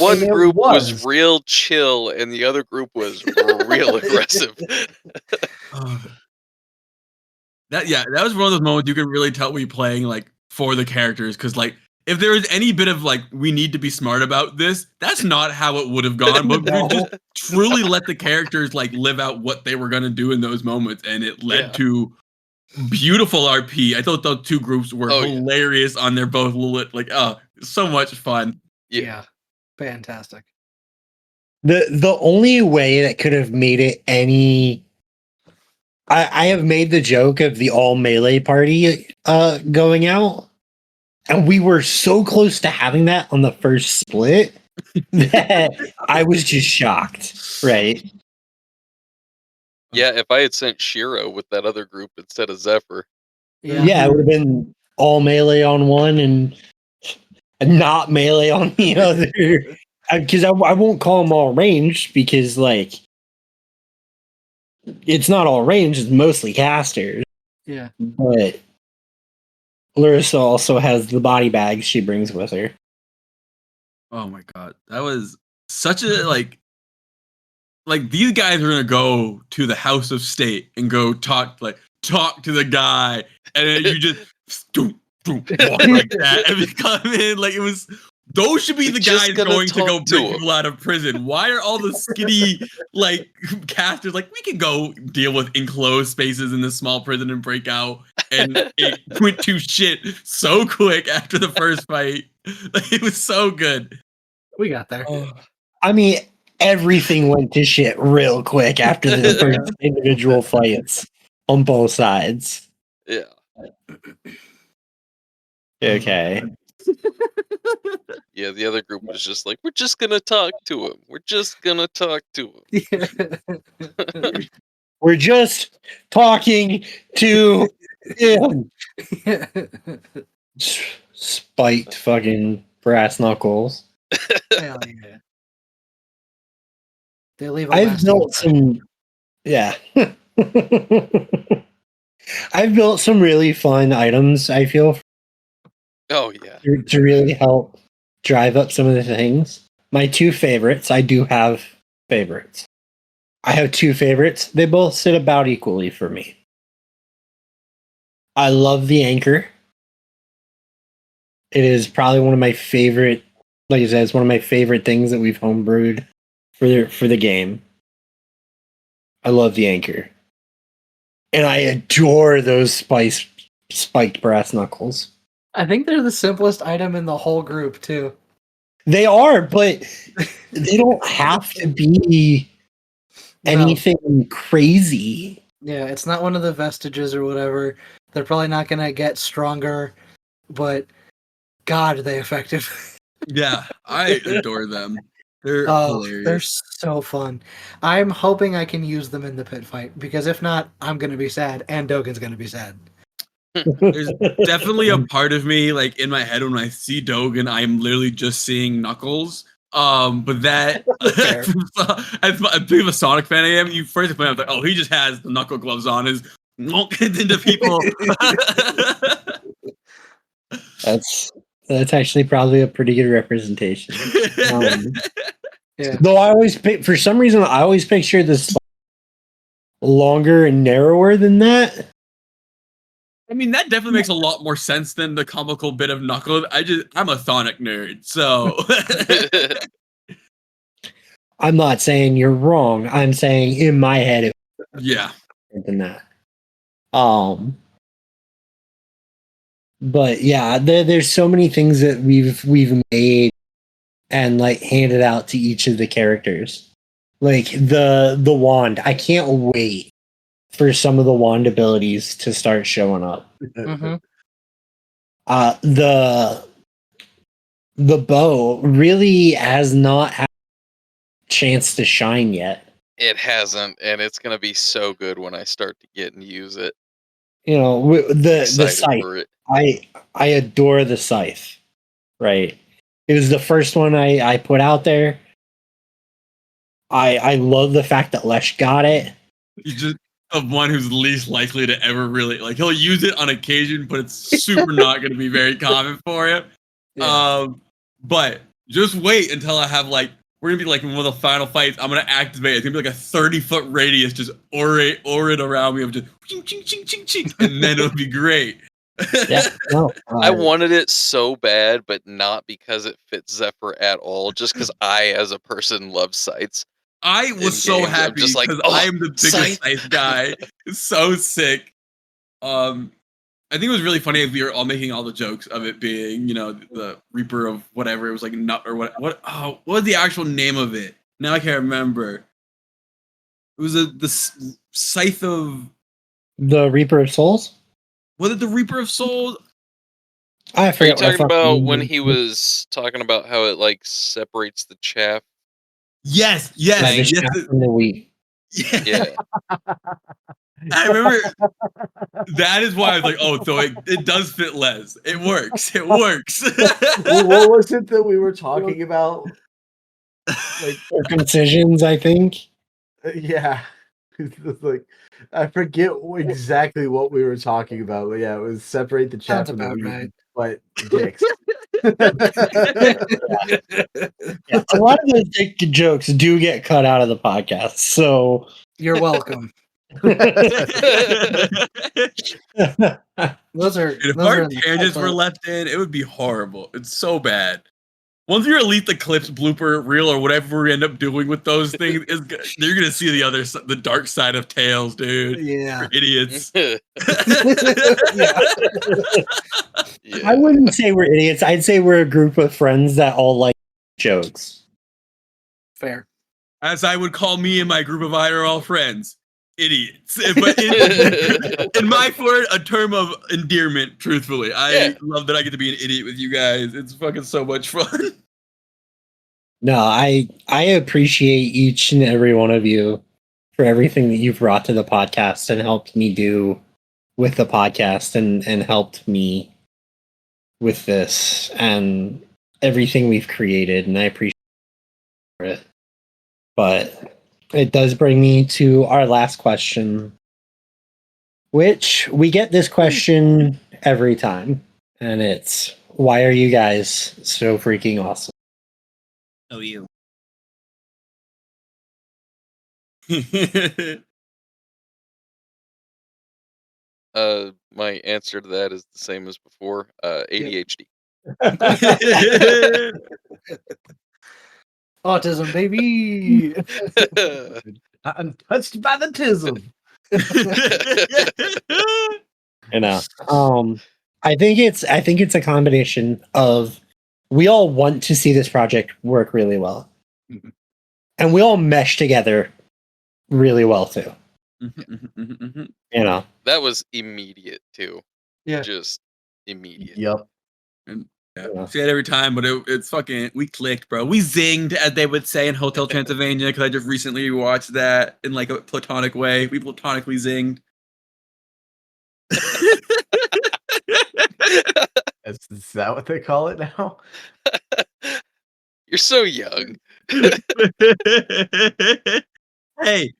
One group was real chill, and the other group was real aggressive. That was one of those moments you can really tell we playing like for the characters, because like if there was any bit of like we need to be smart about this, that's not how it would have gone. But we just truly let the characters like live out what they were gonna do in those moments, and it led to beautiful RP. I thought those 2 groups were hilarious on their both like so much fun. Yeah. Fantastic. The only way that could have made it any I have made the joke of the all melee party going out, and we were so close to having that on the first split that I was just shocked, right? Yeah, if I had sent Shiro with that other group instead of Zephyr. Yeah, it would have been all melee on one and not melee on the other. Because I won't call them all ranged, because like it's not all ranged, it's mostly casters. Yeah. But Larissa also has the body bags she brings with her. Oh my god. That was such a like these guys are gonna go to the House of State and go talk to the guy, and then you just walk like that and we come in like it was. Those should be the guys going to go bring people out of prison. Why are all the skinny like casters like we can go deal with enclosed spaces in this small prison and break out? And it went to shit so quick after the first fight. Like, it was so good. We got there. I mean, everything went to shit real quick after the first individual fights on both sides. Yeah. Okay. Yeah, the other group was just like, we're just gonna talk to him. We're just gonna talk to him. We're just talking to him. Spiked fucking brass knuckles. Hell yeah. They leave. I've built some. Yeah. I've built some really fun items, I feel. Oh, yeah. To really help drive up some of the things. My 2 favorites, I do have favorites. I have two favorites. They both sit about equally for me. I love the anchor. It is probably one of my favorite, like I said, it's one of my favorite things that we've homebrewed for the game. I love the anchor. And I adore those spiked brass knuckles. I think they're the simplest item in the whole group too. They are, but they don't have to be No. anything crazy. Yeah, it's not one of the vestiges or whatever. They're probably not gonna get stronger, but God, are they effective. Yeah, I adore them. They're Oh, they're hilarious. so fun. I'm hoping I can use them in the pit fight, because if not, I'm gonna be sad, and Dogen's gonna be sad. There's definitely a part of me, like in my head, when I see Dogen, I'm literally just seeing Knuckles. But that Fair. as big of a Sonic fan I am, you first point out like, oh, he just has the knuckle gloves on, his into people. That's actually probably a pretty good representation. Yeah. Though I always for some reason I always picture this longer and narrower than that. I mean, that definitely makes a lot more sense than the comical bit of Knuckles. I'm a Sonic nerd, so I'm not saying you're wrong. I'm saying in my head it's yeah. different than that. But yeah, there's so many things that we've made and like handed out to each of the characters. Like the wand. I can't wait for some of the wand abilities to start showing up. Mm-hmm. The bow really has not had a chance to shine yet. It hasn't, and it's gonna be so good when I start to get and use it. You know, the Excited scythe. for it. I adore the scythe. Right. It was the first one I put out there. I love the fact that Lesh got it. He's just the one who's least likely to ever really like. He'll use it on occasion, but it's super not going to be very common for him. Yeah. But just wait until I have like we're gonna be like in one of the final fights. I'm gonna activate. It's gonna be like a 30-foot radius, just aura it around me of just ching ching ching ching ching, and then it'll be great. Yeah. No, I wanted it so bad, but not because it fits Zephyr at all. Just because I, as a person, love sights. I was so games, I'm happy just like, because "Oh, I am the biggest Scythe." Scythe guy. It's so sick. I think it was really funny if we were all making all the jokes of it being, you know, the Reaper of whatever. It was like nut or what what was the actual name of it? Now I can't remember. It was the Scythe of the Reaper of Souls. was it the Reaper of Souls? I Are you forget what talking about fucking- when he was talking about how it like separates the chaff? Yes, Yeah, the yes, shaft from the wheat. yeah. Yeah. I remember that is why I was like, oh, so it does fit Les. It works. It works. What was it that we were talking about? Like, Circumcisions, I think. yeah, it was like I forget exactly what we were talking about, but yeah, it was separate the chaff Sounds from the about wheat, right. but dicks. Yeah, a lot of those dick jokes do get cut out of the podcast, so You're welcome. Dude, Those are if those our are in the tangents were title. left in, it would be horrible. It's so bad. Once you Elite the Clips blooper reel or whatever we end up doing with those things, you're gonna see the dark side of Tails, dude. Yeah. We're idiots. Yeah. I wouldn't say we're idiots. I'd say we're a group of friends that all like jokes. Fair. As I would call me and my group of IRL friends, idiots. But in my word, a term of endearment, truthfully. I love that I get to be an idiot with you guys. It's fucking so much fun. No, I appreciate each and every one of you for everything that you've brought to the podcast and helped me do with the podcast and helped me with this and everything we've created, and I appreciate it. But it does bring me to our last question, which we get this question every time, and it's, why are you guys so freaking awesome? Oh, you. My answer to that is the same as before. ADHD. Autism, baby. I'm touched by the tism. You know, I think it's a combination of we all want to see this project work really well, and we all mesh together really well too. You know, That was immediate too. Yeah. Just immediate. Yep. And Yeah. see it every time, but it's fucking, we clicked, bro. We zinged, as they would say in Hotel Transylvania, because I just recently watched that in like a platonic way. We platonically zinged. Is that what they call it now? You're so young. Hey,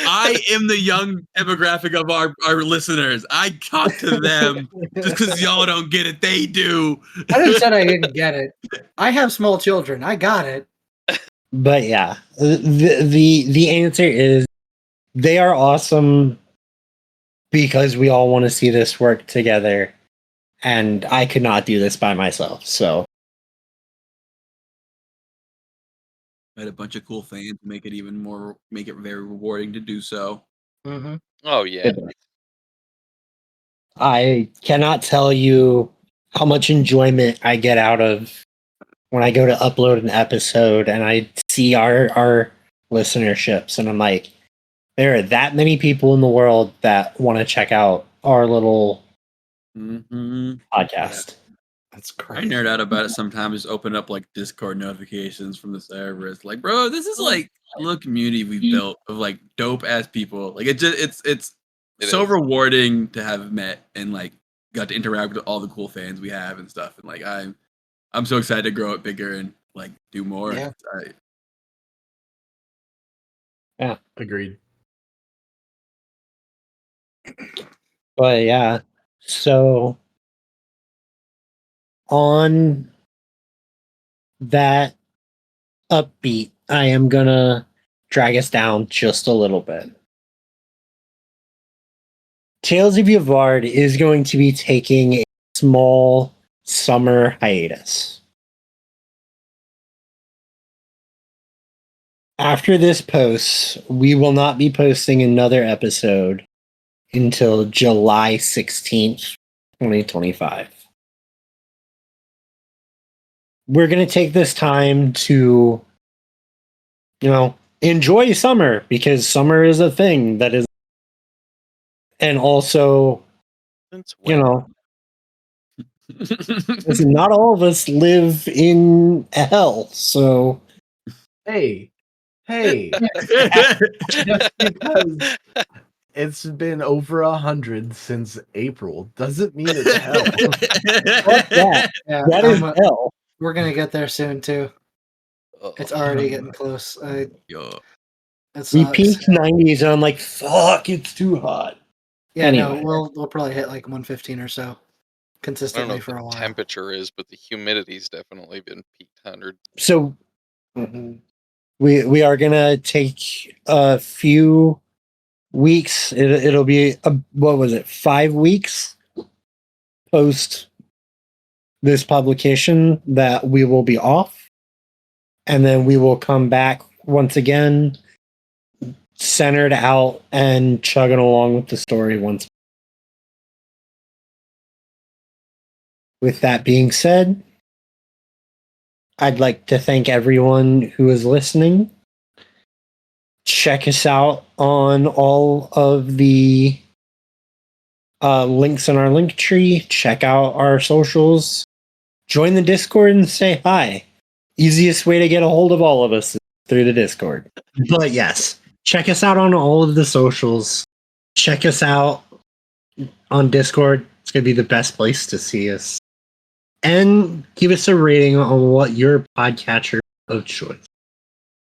I am the young demographic of our listeners. I talk to them just because y'all don't get it. They do. I didn't say I didn't get it. I have small children. I got it. but yeah, the answer is they are awesome because we all want to see this work together, and I could not do this by myself. So I had a bunch of cool fans make it very rewarding to do so. Mm-hmm. Oh yeah. I cannot tell you how much enjoyment I get out of when I go to upload an episode and I see our listenerships, and I'm like, there are that many people in the world that want to check out our little podcast. That's I crazy. nerd out about it sometimes. Just open up like Discord notifications from the server. It's like, bro, this is like a little community we've built of like dope ass people. Like it's It so is. rewarding to have met and like got to interact with all the cool fans we have and stuff. And like I'm so excited to grow it bigger and like do more. Yeah. Agreed. But yeah, so on that upbeat, I am gonna drag us down just a little bit. Tales of Yavard is going to be taking a small summer hiatus. After this post, we will not be posting another episode until July 16th, 2025. We're going to take this time to, enjoy summer, because summer is a thing that is, and also, Since you when? know, listen, not all of us live in hell, so Hey, just because it's been over 100 since April doesn't mean it's hell. fuck that. Yeah, That is hell. we're gonna get there soon too. Oh, It's already getting close. Yo, It We sucks. peaked 90s, and I'm like, fuck, it's too hot. Yeah, no, Anyway. we'll probably hit like 115 or so I don't know consistently what for a the while. temperature is, but the humidity's definitely been peaked 100. So we are gonna take a few weeks. It'll be what was it, 5 weeks post this publication that we will be off, and then we will come back once again, centered out and chugging along with the story once. With that being said, I'd like to thank everyone who is listening. Check us out on all of the links in our link tree. Check out our socials. Join the Discord and say hi. Easiest way to get a hold of all of us is through the Discord. But yes, check us out on all of the socials. Check us out on Discord. It's going to be the best place to see us. And give us a rating on what your podcatcher of choice.